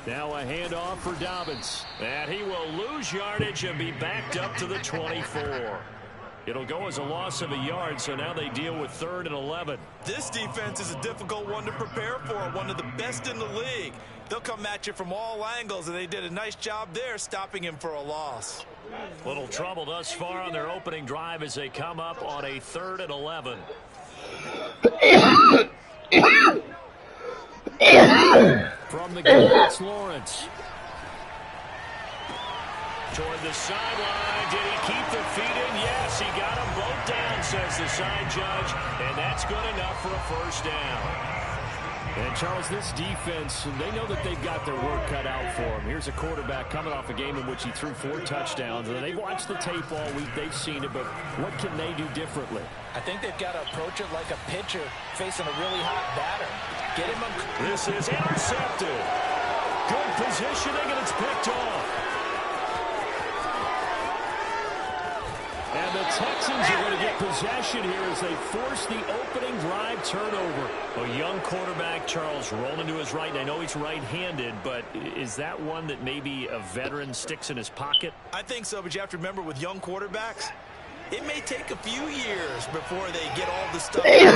Now a handoff for Dobbins. And he will lose yardage and be backed up to the 24. It'll go as a loss of a yard, so now they deal with 3rd and 11. This defense is a difficult one to prepare for, one of the best in the league. They'll come at you from all angles, and they did a nice job there stopping him for a loss. Little trouble thus far on their opening drive as they come up on a 3rd and 11. From the goal, it's Lawrence. Toward the sideline. Did he keep the feet in? Yes, he got them both down, says the side judge. And that's good enough for a first down. And, Charles, this defense, they know that they've got their work cut out for them. Here's a quarterback coming off a game in which he threw 4 touchdowns. And they've watched the tape all week. They've seen it, but what can they do differently? I think they've got to approach it like a pitcher facing a really hot batter. Get him a... This is intercepted. Good positioning, and it's picked off. And the Texans are going to get possession here as they force the opening drive turnover. A young quarterback, Charles, rolling to his right. I know he's right-handed, but is that one that maybe a veteran sticks in his pocket? I think so, but you have to remember with young quarterbacks, it may take a few years before they get all the stuff they did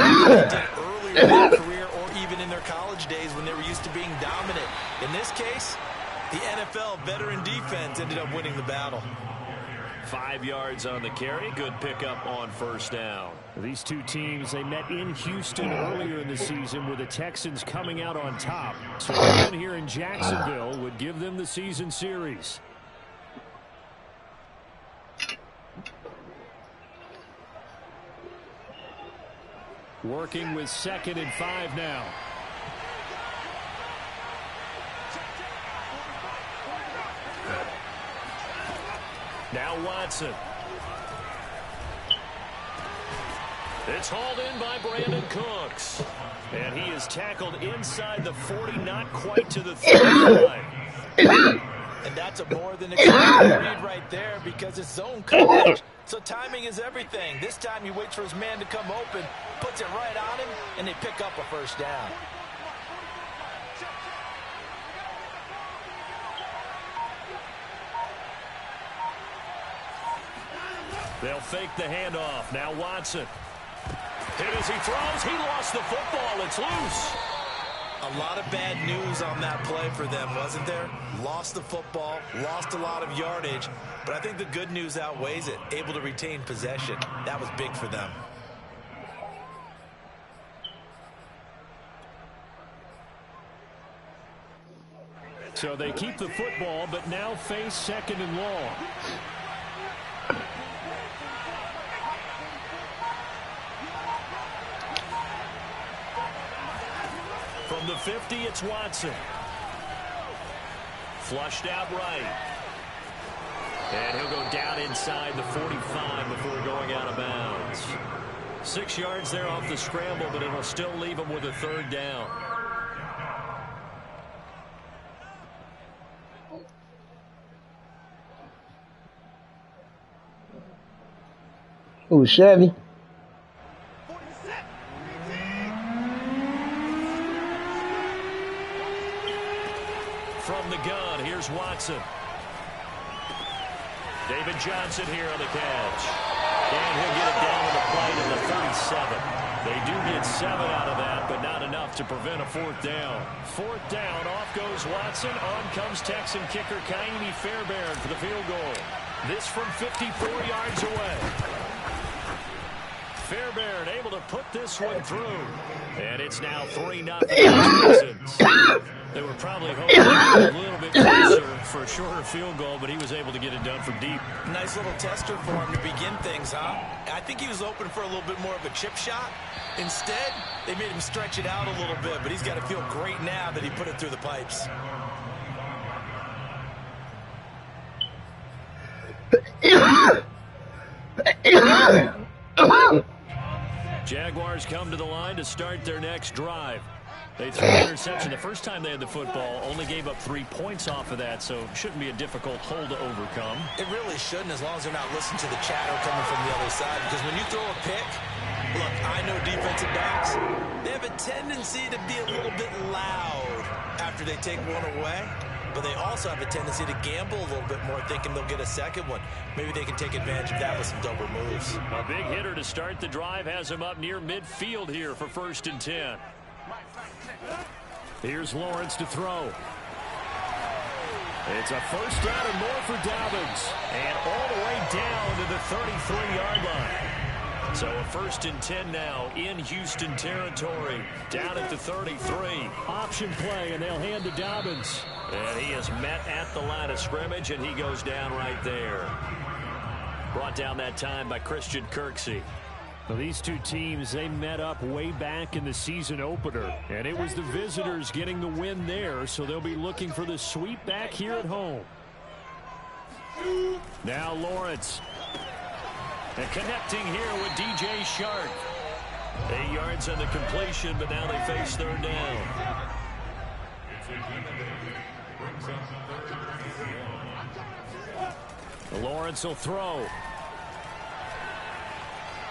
earlier in their career or even in their college days when they were used to being dominant. In this case, the NFL veteran defense ended up winning the battle. 5 yards on the carry. Good pickup on first down. These two teams, they met in Houston earlier in the season with the Texans coming out on top. So a win here in Jacksonville would give them the season series. Working with 2nd and 5 now. Now Watson. It's hauled in by Brandon Cooks. And he is tackled inside the 40, not quite to the 35. And that's a more than expected read right there because it's zone coverage. So timing is everything. This time he waits for his man to come open, puts it right on him, and they pick up a first down. They'll fake the handoff. Now Watson. Hit as he throws. He lost the football. It's loose. A lot of bad news on that play for them, wasn't there? Lost the football, lost a lot of yardage, but I think the good news outweighs it. Able to retain possession. That was big for them. So they keep the football, but now face 2nd and long. From the 50, it's Watson. Flushed out right. And he'll go down inside the 45 before going out of bounds. 6 yards there off the scramble, but it'll still leave him with a 3rd down. Ooh, Chevy. From the gun, here's Watson. David Johnson here on the catch. And he'll get it down to the plate at the 37. They do get 7 out of that, but not enough to prevent a 4th down. 4th down, off goes Watson. On comes Texan kicker Kaimi Fairbairn for the field goal. This from 54 yards away. Fairbairn able to put this one through. And it's now 3-0 Texans. They were probably hoping to get a little bit closer for a shorter field goal, but he was able to get it done from deep. Nice little tester for him to begin things, huh? I think he was open for a little bit more of a chip shot. Instead, they made him stretch it out a little bit, but he's got to feel great now that he put it through the pipes. Jaguars come to the line to start their next drive. They threw an interception the first time they had the football, only gave up 3 points off of that, so it shouldn't be a difficult hole to overcome. It really shouldn't, as long as they're not listening to the chatter coming from the other side, because when you throw a pick, look, I know defensive backs, they have a tendency to be a little bit loud after they take one away, but they also have a tendency to gamble a little bit more, thinking they'll get a second one. Maybe they can take advantage of that with some double moves. A big hitter to start the drive has him up near midfield here for 1st and 10. Here's Lawrence to throw. It's a first down and more for Dobbins. And all the way down to the 33-yard line. So a 1st and 10 now in Houston territory. Down at the 33. Option play, and they'll hand to Dobbins. And he is met at the line of scrimmage, and he goes down right there. Brought down that time by Christian Kirksey. Well, these two teams, they met up way back in the season opener, and it was the visitors getting the win there, so they'll be looking for the sweep back here at home. Now Lawrence. And connecting here with DJ Shark. 8 yards on the completion, but now they face 3rd down. Lawrence will throw.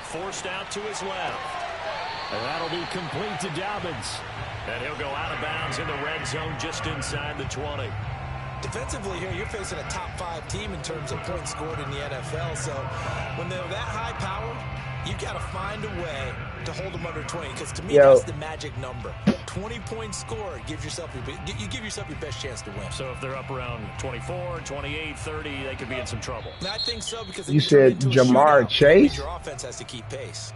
Forced out to his left. And that'll be complete to Dobbins. And he'll go out of bounds in the red zone just inside the 20. Defensively here, you're facing a top 5 team in terms of points scored in the NFL. So when they're that high powered, you got to find a way to hold them under 20. Because to me, that's the magic number. 20 points scored gives yourself you give yourself your best chance to win. So if they're up around 24, 28, 30, they could be in some trouble. And I think so, because you said Jamar Chase. Your offense has to keep pace.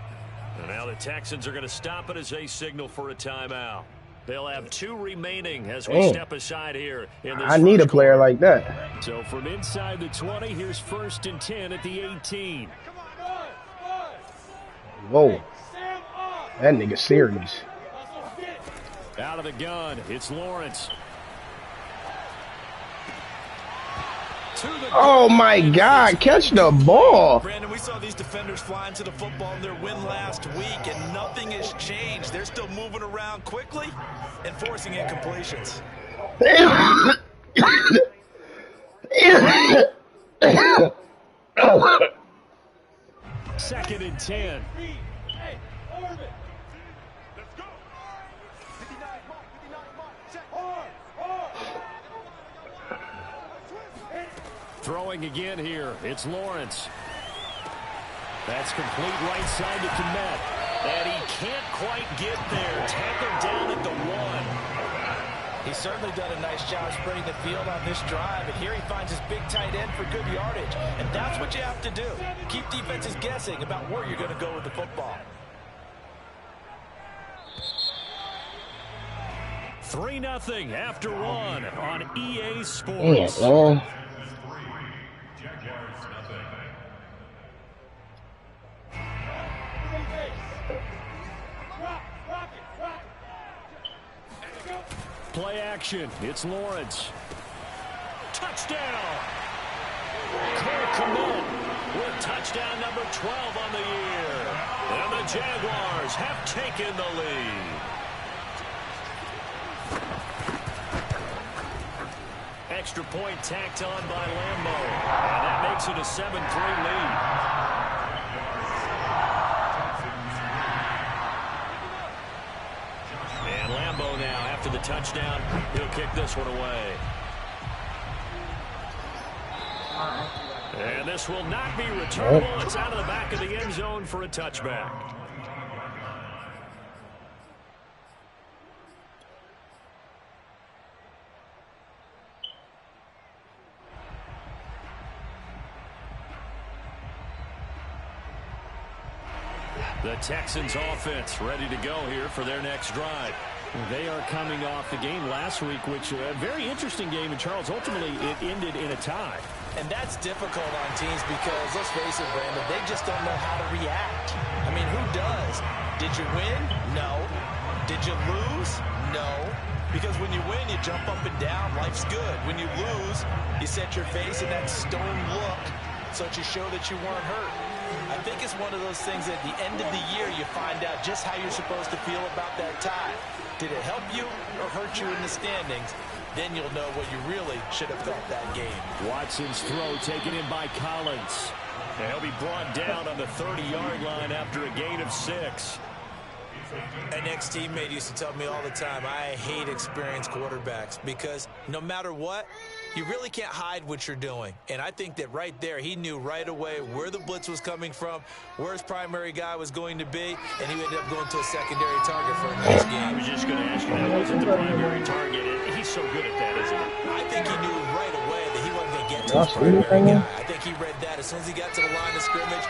And now the Texans are going to stop it as they signal for a timeout. They'll have 2 remaining as we step aside here in this I need a player like that. So from inside the 20, here's 1st and 10 at the 18. Whoa. That nigga serious. Out of the gun, it's Lawrence. Oh my God, catch the ball. Brandon, we saw these defenders flying to the football in their win last week, and nothing has changed. They're still moving around quickly and forcing incompletions. 2nd and 10. Throwing again here. It's Lawrence. That's complete right side to Komet. And he can't quite get there. Tackled down at the 1. He's certainly done a nice job spreading the field on this drive. And here he finds his big tight end for good yardage. And that's what you have to do. Keep defenses guessing about where you're going to go with the football. 3-0 after 1 on EA Sports. Play action. It's Lawrence. Touchdown. Cole Komet with touchdown number 12 on the year. And the Jaguars have taken the lead. Extra point tacked on by Lambo. And that makes it a 7-3 lead. And Lambo now, after the touchdown, he'll kick this one away. And this will not be returnable. It's out of the back of the end zone for a touchback. The Texans offense ready to go here for their next drive. They are coming off the game last week, which a very interesting game in Charles. Ultimately, it ended in a tie. And that's difficult on teams because, let's face it, Brandon, they just don't know how to react. I mean, who does? Did you win? No. Did you lose? No. Because when you win, you jump up and down. Life's good. When you lose, you set your face in that stone look so that you show that you weren't hurt. I think it's one of those things at the end of the year you find out just how you're supposed to feel about that tie. Did it help you or hurt you in the standings? Then you'll know what you really should have felt that game. Watson's throw taken in by Collins. And he'll be brought down on the 30-yard line after a gain of 6. An ex-teammate used to tell me all the time, I hate experienced quarterbacks because no matter what, you really can't hide what you're doing. And I think that right there, he knew right away where the blitz was coming from, where his primary guy was going to be, and he ended up going to a secondary target for a nice game. I was just going to ask you, that wasn't the primary target. He's so good at that, isn't he? I think he knew right away that he wasn't going to get to his primary guy. I think he read that as soon as he got to the line of scrimmage,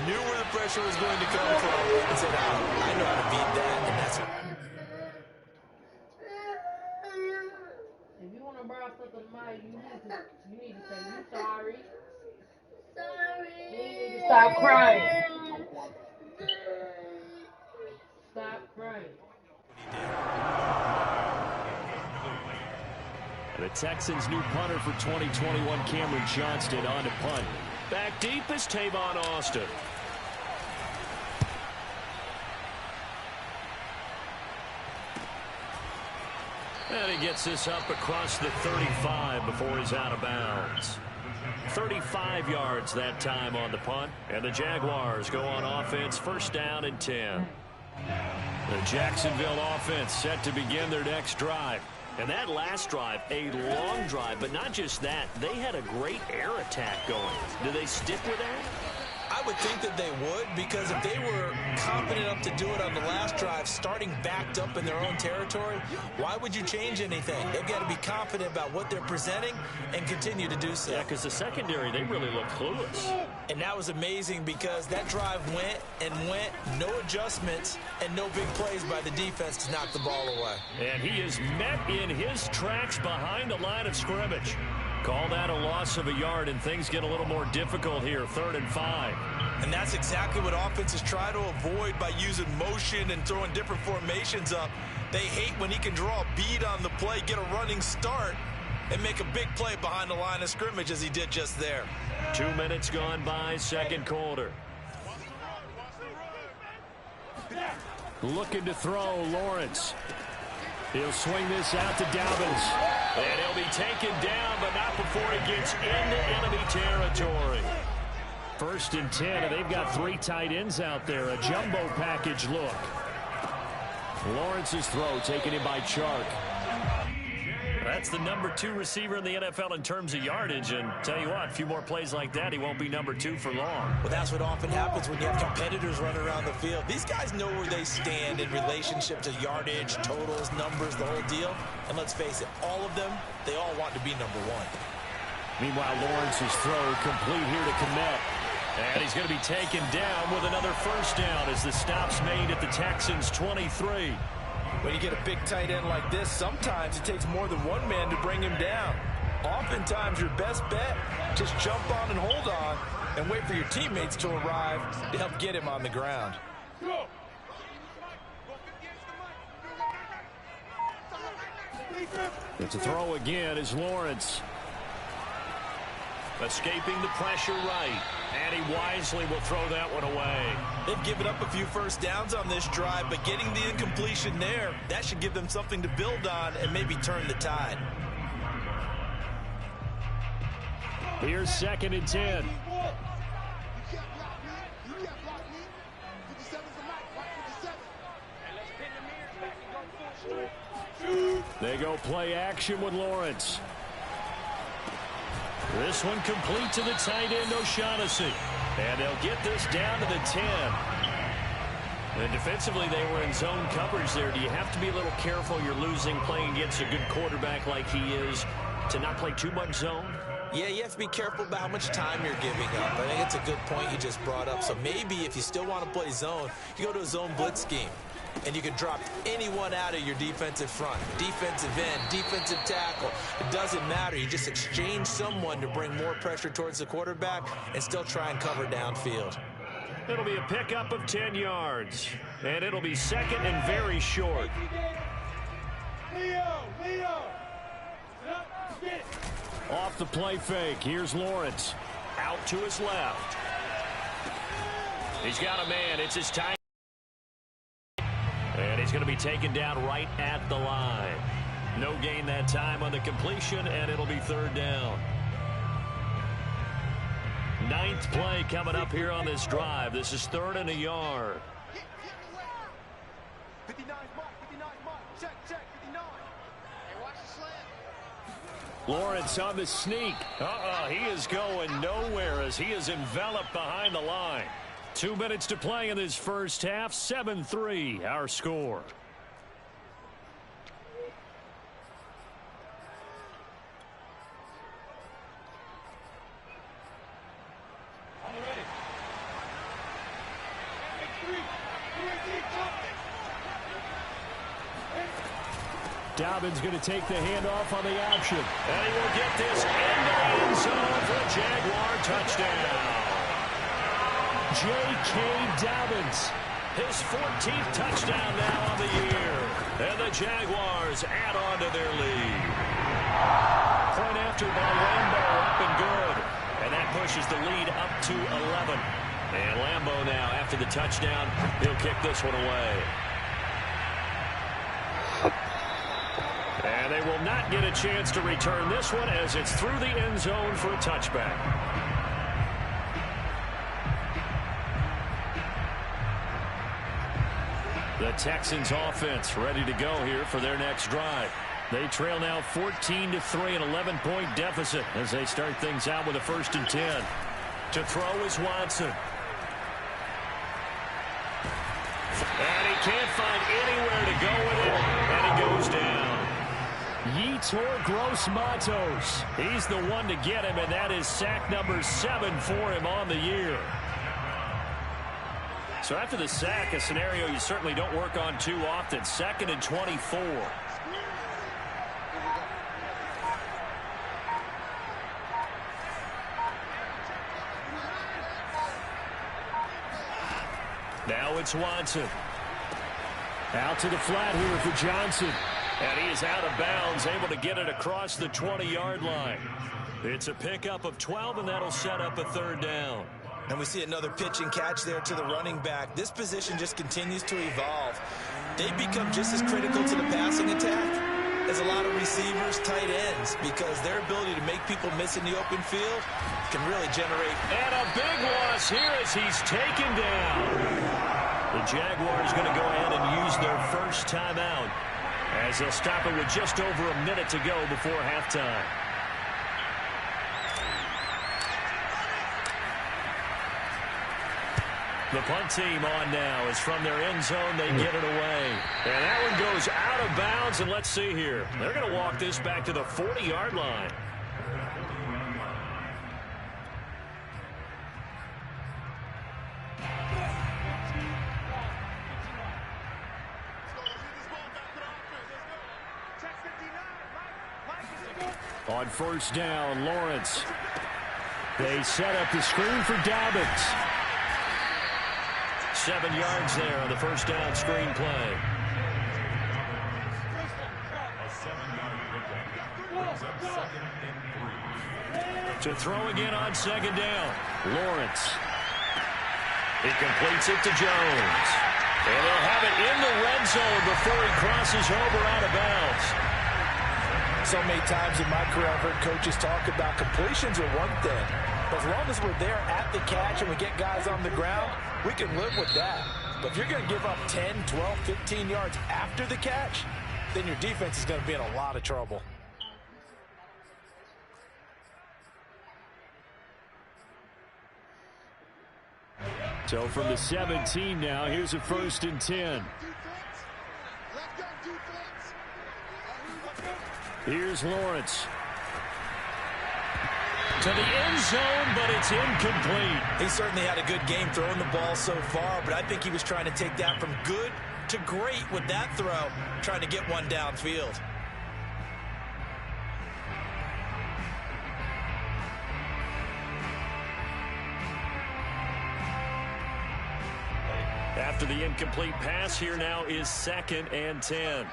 knew where the pressure was going to come from, and said, I know how to beat that, and that's what. If you want to borrow something to Mike, you need to say you sorry. Sorry. You need to stop crying. Stop crying. The Texans' new punter for 2021, Cameron Johnston, on to punt. Back deep is Tavon Austin. And he gets this up across the 35 before he's out of bounds. 35 yards that time on the punt. And the Jaguars go on offense, first down and 10. The Jacksonville offense set to begin their next drive. And that last drive, a long drive, but not just that. They had a great air attack going. Do they stick with that? I would think that they would, because if they were confident enough to do it on the last drive, starting backed up in their own territory, why would you change anything? They've got to be confident about what they're presenting and continue to do so. Yeah, because the secondary, they really look clueless. And that was amazing because that drive went and went, no adjustments, and no big plays by the defense to knock the ball away. And he is met in his tracks behind the line of scrimmage. Call that a loss of a yard, and things get a little more difficult here, 3rd and 5. And that's exactly what offenses try to avoid by using motion and throwing different formations up. They hate when he can draw a bead on the play, get a running start, and make a big play behind the line of scrimmage as he did just there. 2 minutes gone by, second quarter. Looking to throw, Lawrence. He'll swing this out to Dobbins. And he'll be taken down, but not before he gets into enemy territory. 1st and 10, and they've got 3 tight ends out there. A jumbo package look. Lawrence's throw taken in by Chark. That's the number 2 receiver in the NFL in terms of yardage, and tell you what, a few more plays like that, he won't be number 2 for long. Well, that's what often happens when you have competitors running around the field. These guys know where they stand in relationship to yardage, totals, numbers, the whole deal. And let's face it, all of them, they all want to be number 1. Meanwhile, Lawrence's throw complete here to Kmet. And he's going to be taken down with another first down as the stop's made at the Texans' 23. When you get a big tight end like this, sometimes it takes more than one man to bring him down. Oftentimes, your best bet, just jump on and hold on and wait for your teammates to arrive to help get him on the ground. It's a throw again is Lawrence. Escaping the pressure right. And he wisely will throw that one away. They've given up a few first downs on this drive, but getting the incompletion there, that should give them something to build on and maybe turn the tide. Here's 2nd and 10. They go play action with Lawrence. This one complete to the tight end, O'Shaughnessy. And they'll get this down to the 10. And defensively, they were in zone coverage there. Do you have to be a little careful? You're losing playing against a good quarterback like he is to not play too much zone? Yeah, you have to be careful about how much time you're giving up. I think it's a good point you just brought up. So maybe if you still want to play zone, you go to a zone blitz scheme. And you can drop anyone out of your defensive front. Defensive end, defensive tackle. It doesn't matter. You just exchange someone to bring more pressure towards the quarterback and still try and cover downfield. It'll be a pickup of 10 yards. And it'll be 2nd and very short. Off the play fake. Here's Lawrence. Out to his left. He's got a man. It's his time. And he's going to be taken down right at the line. No gain that time on the completion, and it'll be third down. Ninth play coming up here on this drive. This is 3rd and a yard. 59 mark, 59 mark. Check, 59. Hey, watch the slant. Lawrence on the sneak. He is going nowhere as he is enveloped behind the line. 2 minutes to play in this first half. 7-3 our score. Dobbins going to take the handoff on the option. And he will get this into the end zone for a Jaguar touchdown. J.K. Dobbins, his 14th touchdown now on the year. And the Jaguars add on to their lead. Point after by Lambo, up and good. And that pushes the lead up to 11. And Lambo now, after the touchdown, he'll kick this one away. And they will not get a chance to return this one as it's through the end zone for a touchback. The Texans offense ready to go here for their next drive. They trail now 14-3, an 11-point deficit as they start things out with a 1st and 10. To throw is Watson. And he can't find anywhere to go with it, and he goes down. Yetur Gross-Matos. He's the one to get him, and that is sack number 7 for him on the year. So after the sack, a scenario you certainly don't work on too often. 2nd and 24. Now it's Watson. Out to the flat here for Johnson. And he is out of bounds, able to get it across the 20-yard line. It's a pickup of 12, and that'll set up a 3rd down. And we see another pitch and catch there to the running back. This position just continues to evolve. They become just as critical to the passing attack as a lot of receivers, tight ends, because their ability to make people miss in the open field can really generate. And a big loss here as he's taken down. The Jaguars going to go ahead and use their first timeout as they'll stop it with just over a minute to go before halftime. The punt team on now is from their end zone. They get it away. And that one goes out of bounds. And let's see here. They're going to walk this back to the 40-yard line. On 1st down, Lawrence. They set up the screen for Dobbins. 7 yards there on the 1st down screen play. To throw again on 2nd down, Lawrence. He completes it to Jones. And they'll have it in the red zone before he crosses over out of bounds. So many times in my career I've heard coaches talk about completions are one thing. But as long as we're there at the catch and we get guys on the ground, we can live with that. But if you're going to give up 10, 12, 15 yards after the catch, then your defense is going to be in a lot of trouble. So from the 17 now, here's a 1st and 10. Here's Lawrence. To the end zone, but it's incomplete. He certainly had a good game throwing the ball so far, but I think he was trying to take that from good to great with that throw, trying to get one downfield. After the incomplete pass, here now is 2nd and 10.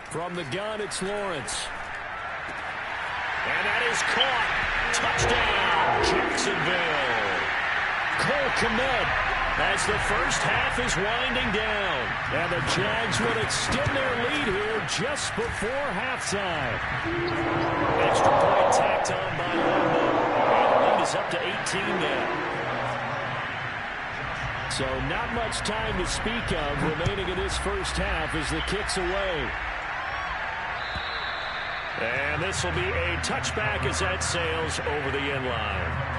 From the gun, it's Lawrence. And that is caught. Touchdown, Jacksonville. Cole Kmet as the first half is winding down. And the Jags will extend their lead here just before halftime. Extra point tacked on by Lambo. And the lead is up to 18 now. So not much time to speak of remaining in this first half as the kick's away. And this will be a touchback as that sails over the end line.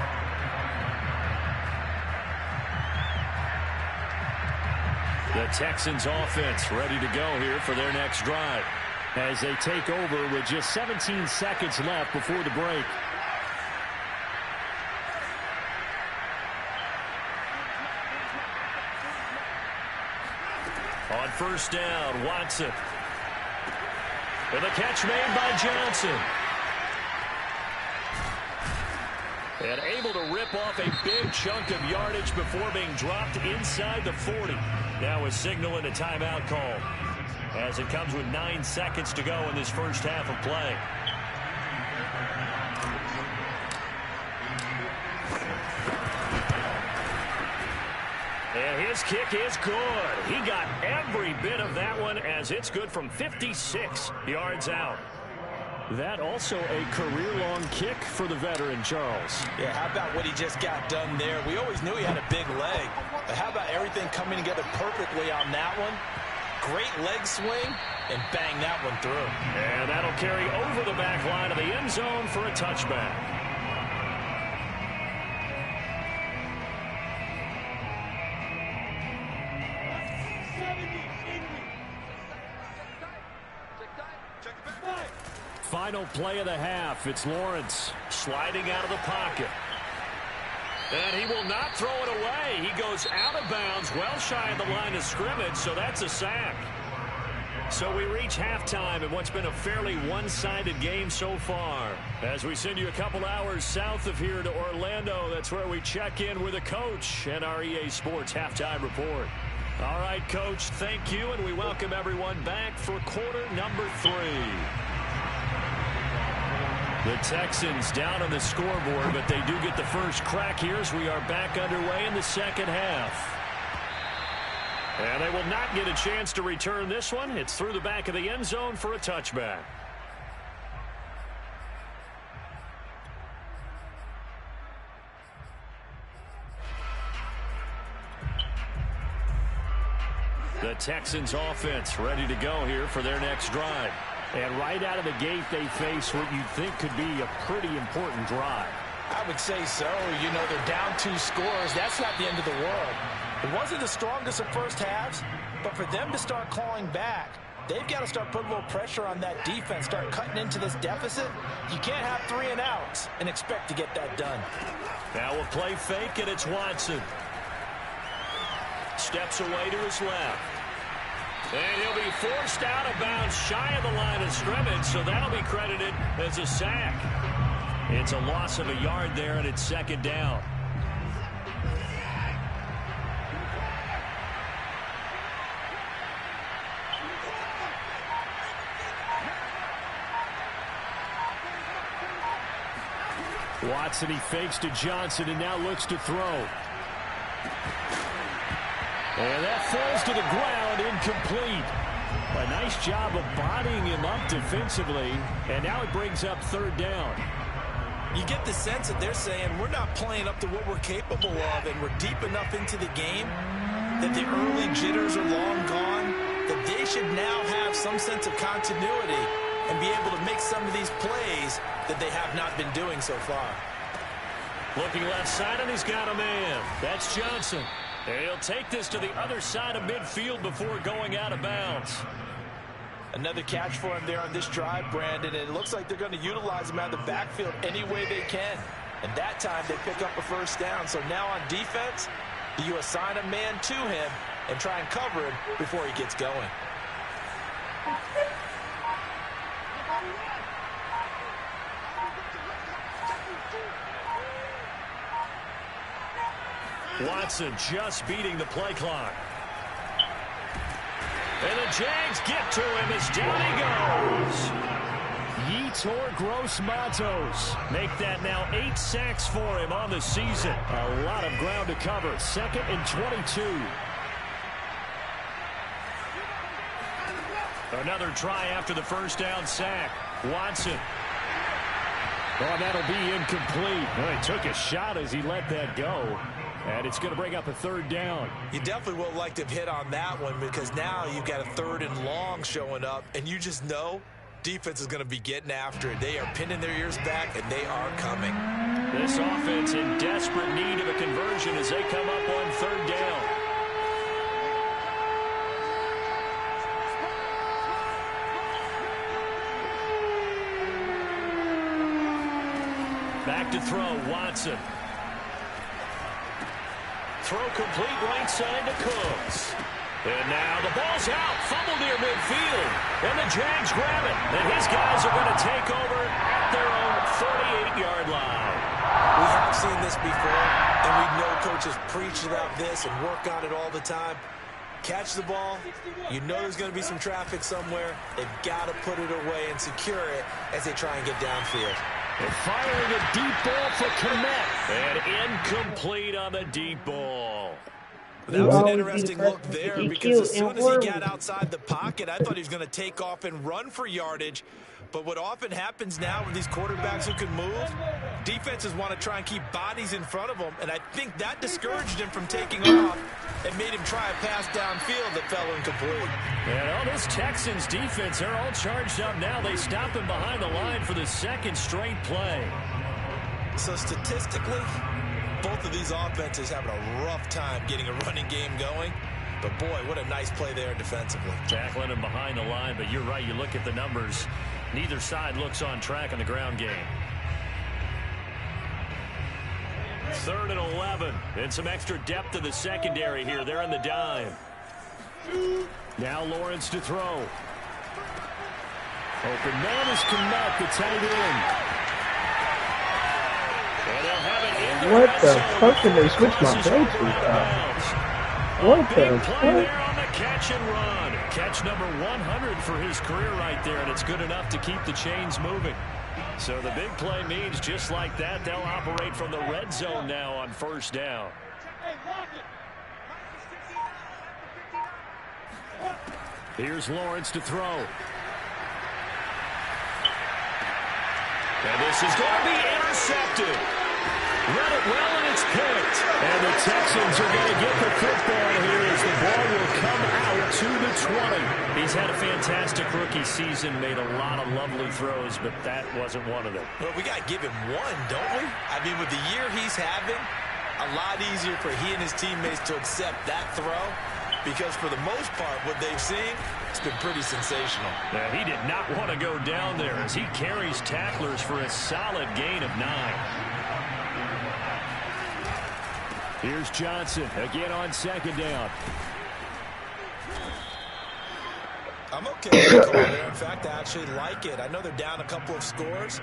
The Texans offense ready to go here for their next drive as they take over with just 17 seconds left before the break. On first down, Watson. And the catch made by Johnson. And able to rip off a big chunk of yardage before being dropped inside the 40. Now a signal and a timeout call as it comes with 9 seconds to go in this first half of play. And his kick is good. He got every bit of that one as it's good from 56 yards out. That also a career-long kick for the veteran, Charles. Yeah, how about what he just got done there? We always knew he had a big leg, but how about everything coming together perfectly on that one? Great leg swing, and bang that one through. And that'll carry over the back line of the end zone for a touchback. Final play of the half. It's Lawrence sliding out of the pocket. And he will not throw it away. He goes out of bounds, well shy of the line of scrimmage, so that's a sack. So we reach halftime in what's been a fairly one-sided game so far. As we send you a couple hours south of here to Orlando, that's where we check in with the coach and our EA Sports halftime report. All right, Coach, thank you, and we welcome everyone back for quarter number 3. The Texans down on the scoreboard, but they do get the first crack here as we are back underway in the second half. And they will not get a chance to return this one. It's through the back of the end zone for a touchback. The Texans offense ready to go here for their next drive. And right out of the gate, they face what you'd think could be a pretty important drive. I would say so. You know, they're down 2 scores. That's not the end of the world. It wasn't the strongest of first halves, but for them to start clawing back, they've got to start putting a little pressure on that defense, start cutting into this deficit. You can't have 3 and outs and expect to get that done. Now we'll play fake, and it's Watson. Steps away to his left. And he'll be forced out of bounds shy of the line of scrimmage, so that'll be credited as a sack. It's a loss of a yard there, and it's second down. Watson, he fakes to Johnson and now looks to throw. And that falls to the ground, incomplete. A nice job of bodying him up defensively, and now it brings up third down. You get the sense that they're saying we're not playing up to what we're capable of, and we're deep enough into the game that the early jitters are long gone, that they should now have some sense of continuity and be able to make some of these plays that they have not been doing so far. Looking left side, and he's got a man. That's Johnson. And he'll take this to the other side of midfield before going out of bounds. Another catch for him there on this drive, Brandon, and it looks like they're going to utilize him out of the backfield any way they can. And that time they pick up a first down. So now on defense, you assign a man to him and try and cover him before he gets going. Watson just beating the play clock. And the Jags get to him as down he goes. Yetur Gross-Matos make that now 8 sacks for him on the season. A lot of ground to cover. 2nd and 22. Another try after the first down sack. Watson. Oh, that'll be incomplete. Well, he took a shot as he let that go. And it's going to bring up a 3rd down. You definitely would like to have hit on that one because now you've got a 3rd and long showing up, and you just know defense is going to be getting after it. They are pinning their ears back, and they are coming. This offense in desperate need of a conversion as they come up on 3rd down. Back to throw, Watson. Throw complete right side to Cooks. And now the ball's out. Fumble near midfield. And the Jags grab it. And his guys are going to take over at their own 48-yard line. We have seen this before, and we know coaches preach about this and work on it all the time. Catch the ball. You know there's going to be some traffic somewhere. They've got to put it away and secure it as they try and get downfield. They're firing a deep ball for Kmet. And incomplete on the deep ball. That was an interesting look there because as soon as he got outside the pocket, I thought he was going to take off and run for yardage. But what often happens now with these quarterbacks who can move, defenses want to try and keep bodies in front of them. And I think that discouraged him from taking off and made him try a pass downfield that fell incomplete. And all this Texans defense, they're all charged up now. They stop him behind the line for the 2nd straight play. So statistically, both of these offenses having a rough time getting a running game going. But, boy, what a nice play there defensively. Tackling him behind the line, but you're right. You look at the numbers. Neither side looks on track in the ground game. 3rd and 11. And some extra depth in the secondary here. They're in the dime. Now Lawrence to throw. Open man is Kmet, the tight end. And they'll have it in What the fuck did they switch my go-to? What the Big play fuck? there on the catch and run. Catch number 100 for his career right there, and it's good enough to keep the chains moving. So the big play means just like that, they'll operate from the red zone now on 1st down. Here's Lawrence to throw. And this is going to be intercepted. Run it well, and it's picked. And the Texans are going to get the football here as the ball will come out to the 20. He's had a fantastic rookie season, made a lot of lovely throws, but that wasn't one of them. Well, we got to give him one, don't we? I mean, with the year he's having, a lot easier for he and his teammates to accept that throw because for the most part, what they've seen, it's been pretty sensational. Yeah, he did not want to go down there as he carries tacklers for a solid gain of 9. Here's Johnson again on 2nd down. I'm okay with the call there. In fact, I actually like it. I know they're down a couple of scores,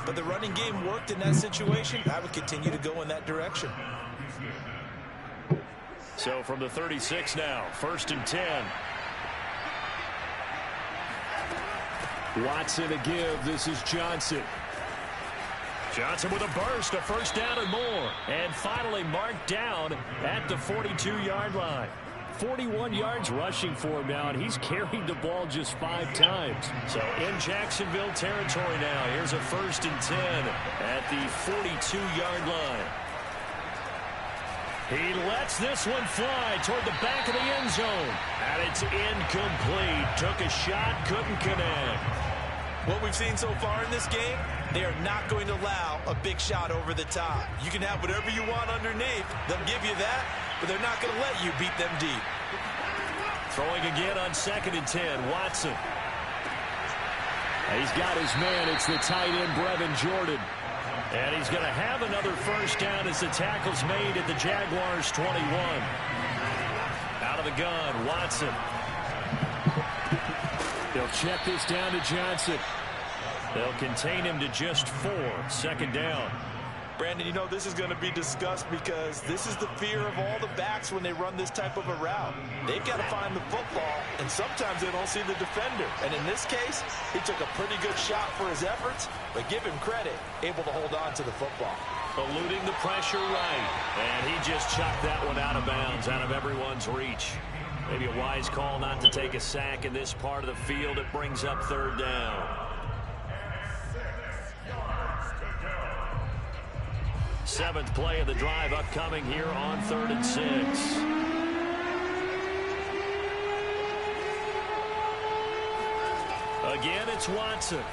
but the running game worked in that situation. I would continue to go in that direction. So from the 36 now, 1st and 10. Watson to give. This is Johnson. Johnson with a burst, a 1st down and more. And finally marked down at the 42-yard line. 41 yards rushing for him now, and he's carried the ball just 5 times. So in Jacksonville territory now. Here's a 1st and 10 at the 42-yard line. He lets this one fly toward the back of the end zone. And it's incomplete. Took a shot, couldn't connect. What we've seen so far in this game, they are not going to allow a big shot over the top. You can have whatever you want underneath. They'll give you that, but they're not going to let you beat them deep. Throwing again on 2nd and 10, Watson. He's got his man. It's the tight end, Brevin Jordan. And he's going to have another 1st down as the tackle's made at the Jaguars' 21. Out of the gun, Watson. They'll check this down to Johnson. They'll contain him to just 4. 2nd down. Brandon, you know this is going to be discussed because this is the fear of all the backs when they run this type of a route. They've got to find the football, and sometimes they don't see the defender. And in this case, he took a pretty good shot for his efforts, but give him credit, able to hold on to the football. Eluding the pressure right, and he just chucked that one out of bounds, out of everyone's reach. Maybe a wise call not to take a sack in this part of the field. It brings up third down. Seventh play of the drive upcoming here on 3rd and 6. Again, it's Watson.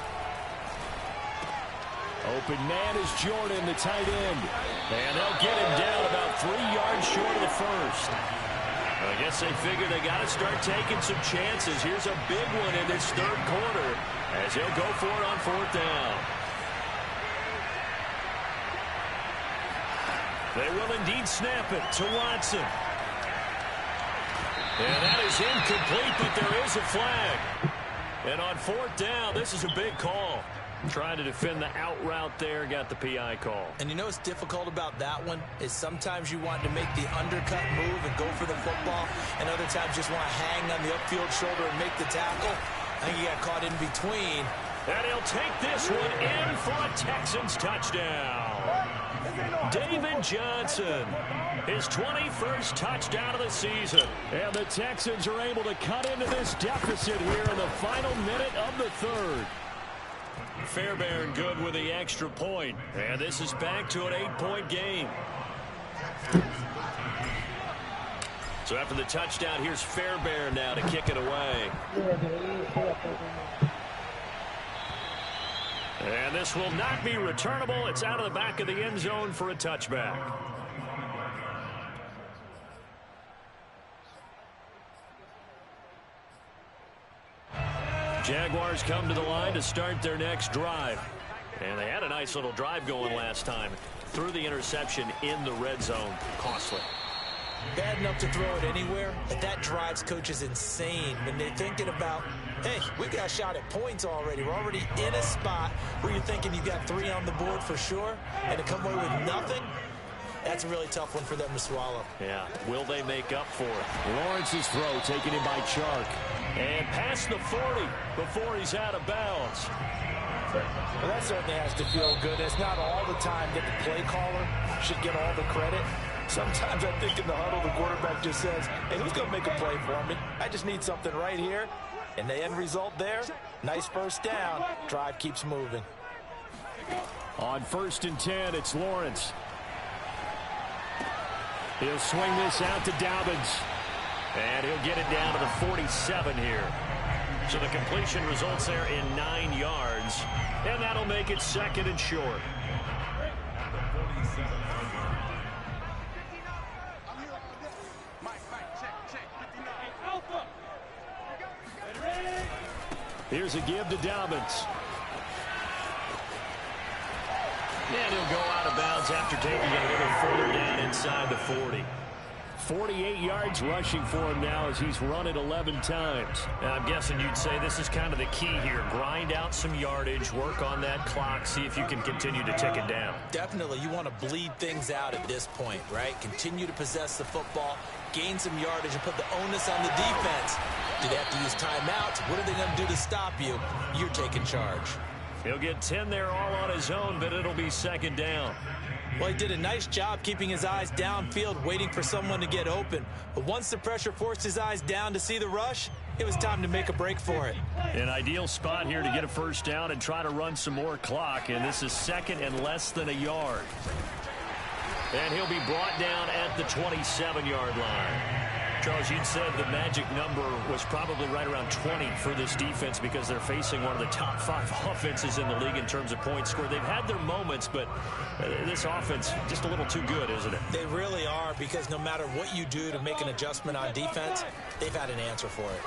Open man is Jordan, the tight end. And they'll get him down about 3 yards short of the first. I guess they figure they got to start taking some chances. Here's a big one in this third quarter as he'll go for it on 4th down. They will indeed snap it to Watson. And that is incomplete, but there is a flag. And on 4th down, this is a big call. Trying to defend the out route there, got the PI call. And you know what's difficult about that one is sometimes you want to make the undercut move and go for the football, and other times just want to hang on the upfield shoulder and make the tackle. I think he got caught in between. And he'll take this one in for a Texans touchdown. David Johnson, his 21st touchdown of the season. And the Texans are able to cut into this deficit here in the final minute of the third. Fairbairn good with the extra point. And this is back to an 8-point game. So after the touchdown, here's Fairbairn now to kick it away. And this will not be returnable. It's out of the back of the end zone for a touchback. Jaguars come to the line to start their next drive. And they had a nice little drive going last time. Threw the interception in the red zone. Costly. Bad enough to throw it anywhere, but that drives coaches insane when they're thinking about, hey, we got a shot at points already. We're already in a spot where you're thinking you got 3 on the board for sure, and to come away with nothing, that's a really tough one for them to swallow. Yeah, will they make up for it? Lawrence's throw taken in by Chark. And past the 40 before he's out of bounds. Well, that certainly has to feel good. It's not all the time that the play caller should get all the credit. Sometimes I think in the huddle, the quarterback just says, hey, who's going to make a play for me? I just need something right here. And the end result there, nice first down. Drive keeps moving. On 1st and 10, it's Lawrence. He'll swing this out to Dobbins. And he'll get it down to the 47 here. So the completion results there in 9 yards. And that'll make it 2nd and short. Here's a give to Dobbins. And he'll go out of bounds after taking it a little further down inside the 40. 48 yards rushing for him now as he's run it 11 times. Now, I'm guessing you'd say this is kind of the key here. Grind out some yardage, work on that clock, see if you can continue to tick it down. Definitely, you want to bleed things out at this point, right? Continue to possess the football, gain some yardage, and put the onus on the defense. Do they have to use timeouts? What are they going to do to stop you? You're taking charge. He'll get 10 there all on his own, but it'll be 2nd down. Well, he did a nice job keeping his eyes downfield, waiting for someone to get open. But once the pressure forced his eyes down to see the rush, it was time to make a break for it. An ideal spot here to get a first down and try to run some more clock, and this is 2nd and less than a yard. And he'll be brought down at the 27-yard line. Charles, you'd said the magic number was probably right around 20 for this defense because they're facing one of the top 5 offenses in the league in terms of points scored. They've had their moments, but this offense just a little too good, isn't it? They really are, because no matter what you do to make an adjustment on defense, they've had an answer for it.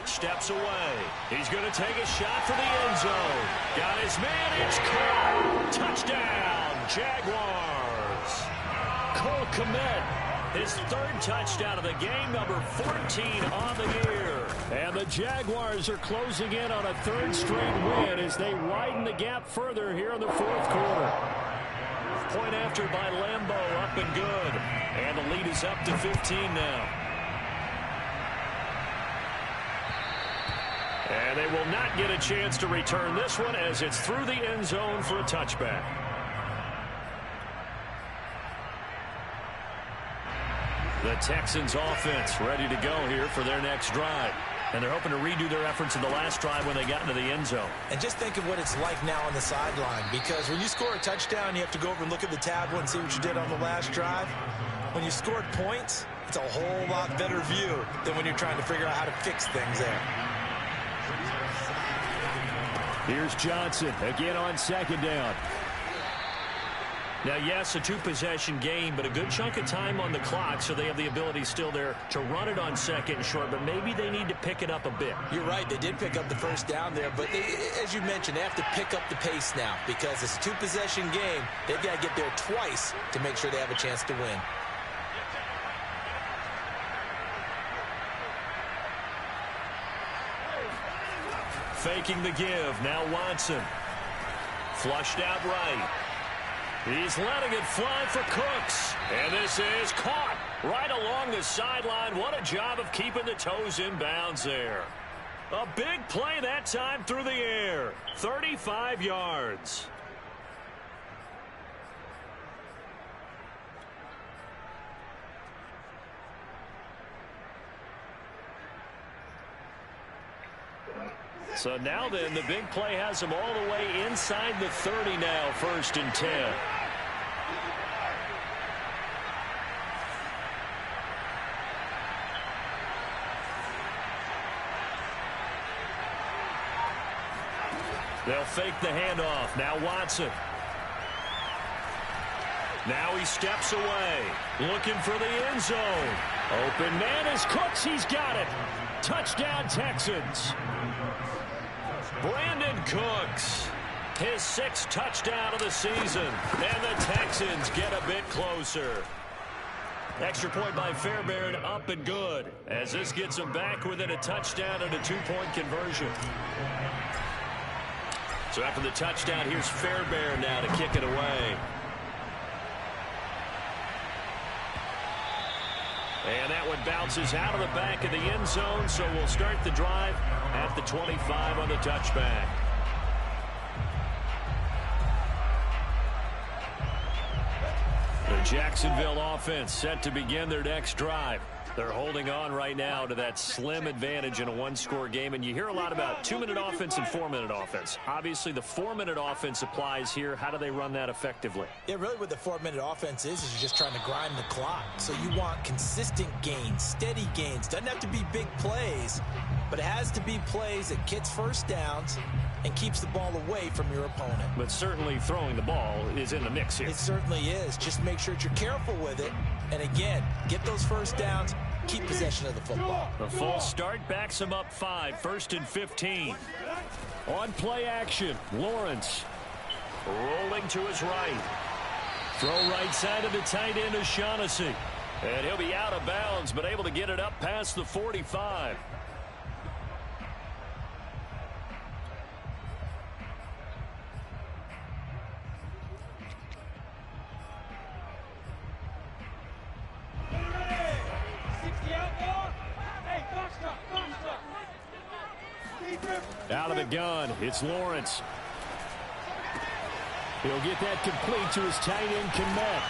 Steps away. He's going to take a shot for the end zone. Got his man. It's caught. Touchdown, Jaguars. Cole Kmet, his 3rd touchdown of the game, number 14 on the year. And the Jaguars are closing in on a third straight win as they widen the gap further here in the fourth quarter. Point after by Lambeau, up and good. And the lead is up to 15 now. And they will not get a chance to return this one as it's through the end zone for a touchback. The Texans offense ready to go here for their next drive. And they're hoping to redo their efforts in the last drive when they got into the end zone. And just think of what it's like now on the sideline, because when you score a touchdown, you have to go over and look at the tablet and see what you did on the last drive. When you scored points, it's a whole lot better view than when you're trying to figure out how to fix things there. Here's Johnson again on second down. Now, yes, a two-possession game, but a good chunk of time on the clock, so they have the ability still there to run it on second and short, but maybe they need to pick it up a bit. You're right. They did pick up the first down there, but as you mentioned, they have to pick up the pace now because it's a two-possession game. They've got to get there twice to make sure they have a chance to win. Faking the give. Now Watson. Flushed out right. He's letting it fly for Cooks. And this is caught right along the sideline. What a job of keeping the toes in bounds there. A big play that time through the air. 35 yards. So now then, the big play has them all the way inside the 30 now, 1st and 10. They'll fake the handoff. Now Watson. Now he steps away. Looking for the end zone. Open man is Cooks. He's got it. Touchdown, Texans. Brandon Cooks, his 6th touchdown of the season, and the Texans get a bit closer. Extra point by Fairbairn, up and good, as this gets them back within a touchdown and a 2-point conversion. So after the touchdown, here's Fairbairn now to kick it away. And that one bounces out of the back of the end zone, so we'll start the drive at the 25 on the touchback. The Jacksonville offense set to begin their next drive. They're holding on right now to that slim advantage in a one-score game, and you hear a lot about 2-minute offense and 4-minute offense. Obviously, the 4-minute offense applies here. How do they run that effectively? Yeah, really what the 4-minute offense is you're just trying to grind the clock. So you want consistent gains, steady gains. Doesn't have to be big plays, but it has to be plays that gets first downs and keeps the ball away from your opponent. But certainly throwing the ball is in the mix here. It certainly is. Just make sure that you're careful with it. And again, get those first downs, keep possession of the football. The false start backs him up 5, 1st and 15. On play action, Lawrence rolling to his right. Throw right side of the tight end is Shaughnessy. And he'll be out of bounds, but able to get it up past the 45. Out of the gun, it's Lawrence. He'll get that complete to his tight end, Kmet.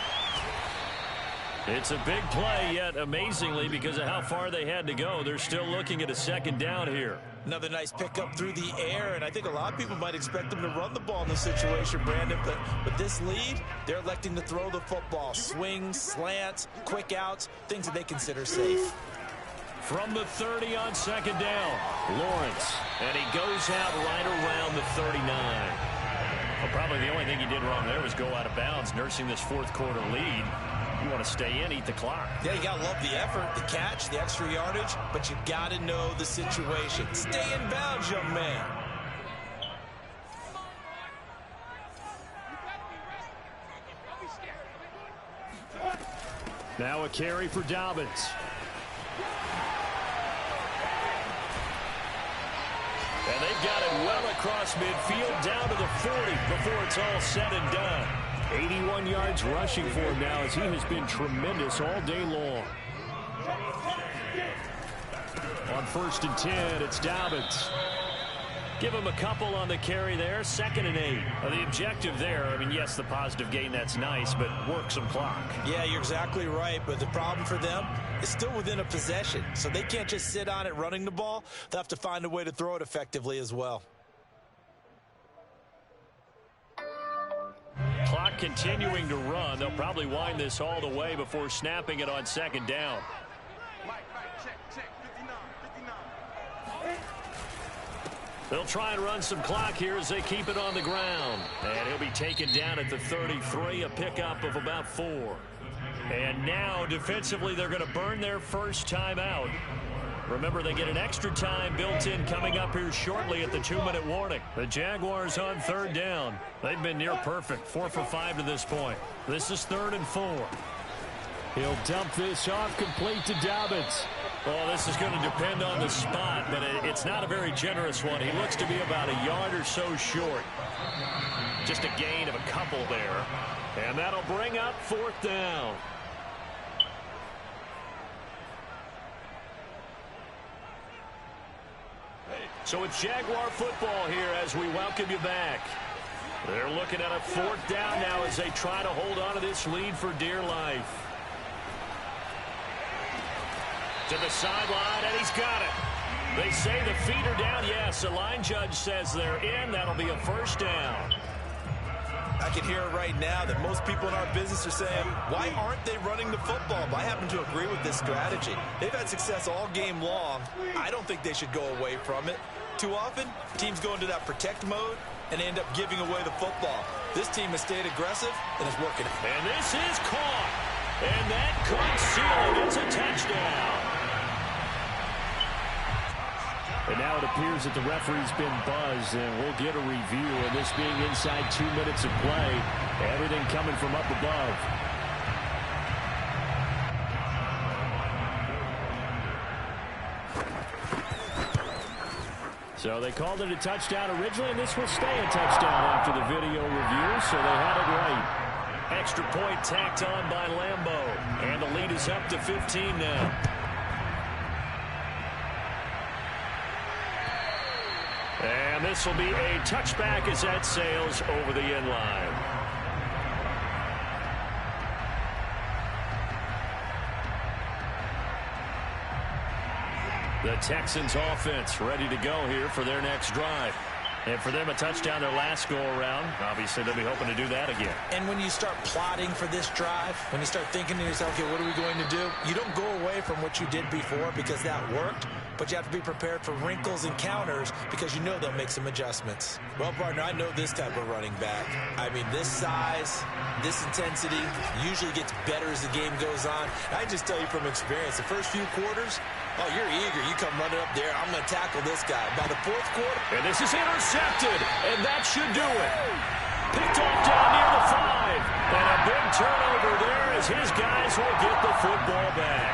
It's a big play, yet amazingly, because of how far they had to go, they're still looking at a 2nd down here. Another nice pickup through the air, and I think a lot of people might expect them to run the ball in this situation, Brandon, but with this lead, they're electing to throw the football. Swings, slants, quick outs, things that they consider safe. From the 30 on 2nd down, Lawrence, and he goes out right around the 39. Well, probably the only thing he did wrong there was go out of bounds, nursing this 4th quarter lead. You want to stay in, eat the clock. Yeah, you got to love the effort, the catch, the extra yardage, but you got to know the situation. Stay in bounds, young man. Now a carry for Dobbins. They've got it well across midfield, down to the 40 before it's all said and done. 81 yards rushing for him now as he has been tremendous all day long. On 1st and 10, it's Dobbins. Give him a couple on the carry there. 2nd and 8. The objective there, I mean, yes, the positive gain, that's nice, but work some clock. Yeah, you're exactly right, but the problem for them is still within a possession, so they can't just sit on it running the ball. They'll have to find a way to throw it effectively as well. Clock continuing to run. They'll probably wind this all the way before snapping it on 2nd down. Check, 59. They'll try and run some clock here as they keep it on the ground. And he'll be taken down at the 33, a pickup of about 4. And now, defensively, they're going to burn their first time out. Remember, they get an extra time built in coming up here shortly at the 2-minute warning. The Jaguars on 3rd down. They've been near perfect, 4 for 5 to this point. This is 3rd and 4. He'll dump this off complete to Dobbins. Well, this is going to depend on the spot, but it's not a very generous one. He looks to be about a yard or so short. Just a gain of a couple there. And that'll bring up 4th down. So it's Jaguar football here as we welcome you back. They're looking at a 4th down now as they try to hold on to this lead for dear life. To the sideline, and he's got it. They say the feet are down. Yes, the line judge says they're in. That'll be a 1st down. I can hear it right now that most people in our business are saying, why aren't they running the football? But I happen to agree with this strategy. They've had success all game long. I don't think they should go away from it. Too often, teams go into that protect mode and end up giving away the football. This team has stayed aggressive and is working. And this is caught. And that could seal it. It's a touchdown. And now it appears that the referee's been buzzed, and we'll get a review. And this being inside 2 minutes of play, everything coming from up above. So they called it a touchdown originally, and this will stay a touchdown after the video review, so they had it right. Extra point tacked on by Lambo, and the lead is up to 15 now. And this will be a touchback as that sails over the end line. The Texans offense ready to go here for their next drive. And for them, a touchdown their last go-around. Obviously, they'll be hoping to do that again. And when you start plotting for this drive, when you start thinking to yourself, okay, what are we going to do? You don't go away from what you did before because that worked, but you have to be prepared for wrinkles and counters because you know they'll make some adjustments. Well, partner, I know this type of running back. I mean, this size, this intensity usually gets better as the game goes on. I just tell you from experience, the first few quarters, oh, you're eager. You come running up there. I'm going to tackle this guy. By the 4th quarter. And this is intercepted. And that should do it. Picked off down near the 5. And a big turnover there as his guys will get the football back.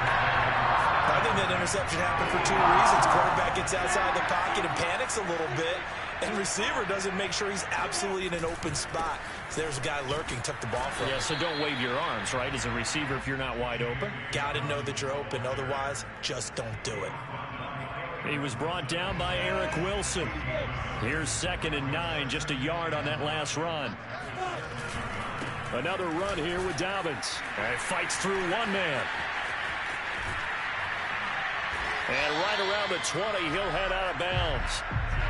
I think that interception happened for 2 reasons. Quarterback gets outside the pocket and panics a little bit. And receiver doesn't make sure he's absolutely in an open spot. So there's a guy lurking, took the ball from him. Yeah, so don't wave your arms, right, as a receiver if you're not wide open. Got to know that you're open. Otherwise, just don't do it. He was brought down by Eric Wilson. Here's 2nd and 9, just a yard on that last run. Another run here with Dobbins. And he fights through one man. And right around the 20, he'll head out of bounds.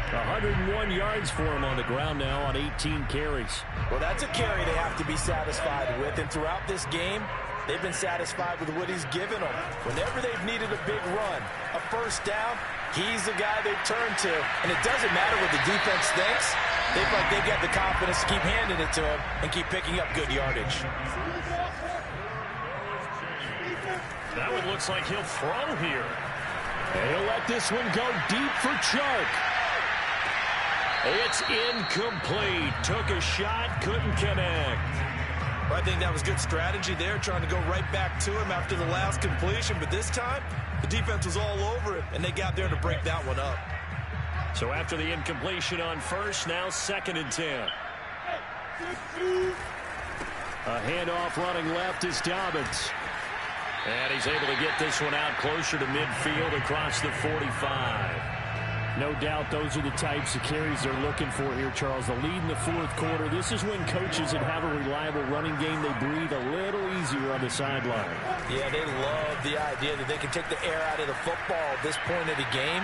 101 yards for him on the ground now on 18 carries. Well, that's a carry they have to be satisfied with. And throughout this game, they've been satisfied with what he's given them. Whenever they've needed a big run, a 1st down, he's the guy they've turned to. And it doesn't matter what the defense thinks. They feel like they've got the confidence to keep handing it to him and keep picking up good yardage. That one looks like he'll throw here. And he'll let this one go deep for Chark. It's incomplete. Took a shot, couldn't connect. Well, I think that was good strategy there, trying to go right back to him after the last completion. But this time, the defense was all over him, and they got there to break that one up. So after the incompletion on first, now 2nd and 10. A handoff running left is Dobbins. And he's able to get this one out closer to midfield across the 45. No doubt those are the types of carries they're looking for here, Charles. The lead in the 4th quarter. This is when coaches that have a reliable running game, they breathe a little easier on the sideline. Yeah, they love the idea that they can take the air out of the football at this point of the game.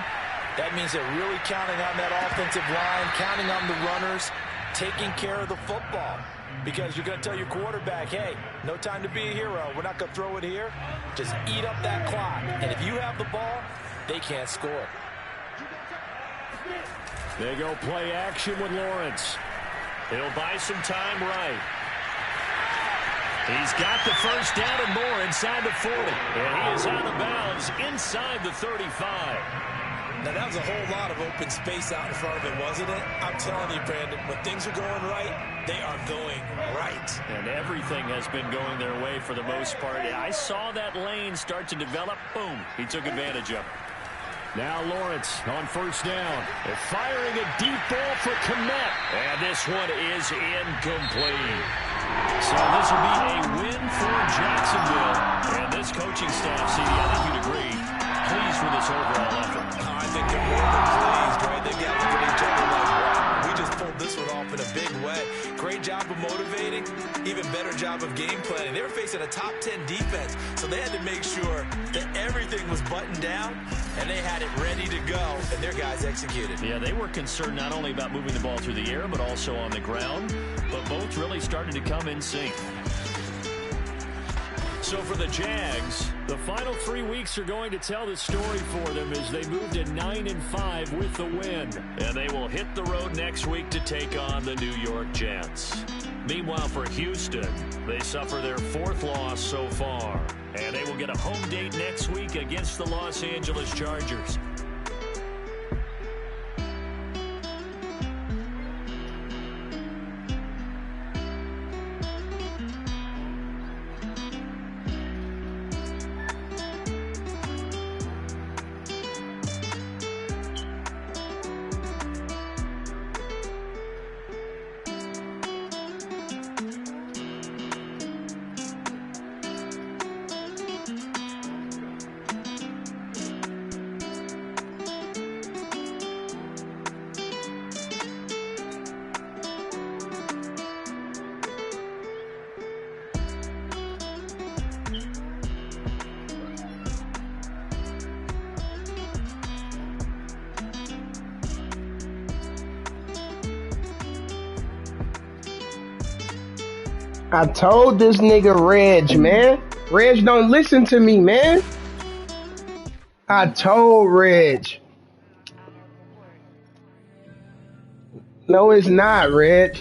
That means they're really counting on that offensive line, counting on the runners, taking care of the football. Because you're going to tell your quarterback, hey, no time to be a hero. We're not going to throw it here. Just eat up that clock. And if you have the ball, they can't score. They go play action with Lawrence. He'll buy some time right. He's got the first down and more inside the 40. And he is out of bounds inside the 35. Now, that was a whole lot of open space out in front of him, wasn't it? I'm telling you, Brandon, when things are going right, they are going right. And everything has been going their way for the most part. I saw that lane start to develop. Boom. He took advantage of it. Now Lawrence on first down. They're firing a deep ball for Kmet. And this one is incomplete. So this will be a win for Jacksonville. And this coaching staff, CD, I think you'd agree, pleased with this overall effort. I think they're more than pleased, right? They've got to look at each other like, wow, we just pulled this one off in a big way. Great job of motivating, even better job of game planning. They were facing a top 10 defense, so they had to make sure that everything was buttoned down, and they had it ready to go, and their guys executed. Yeah, they were concerned not only about moving the ball through the air, but also on the ground, but both really started to come in sync. So for the Jags, the final 3 weeks are going to tell the story for them as they move to 9-5 with the win. And they will hit the road next week to take on the New York Jets. Meanwhile, for Houston, they suffer their 4th loss so far. And they will get a home date next week against the Los Angeles Chargers. I told this nigga Reg, man. Reg don't listen to me, man. I told Reg. No, it's not, Reg.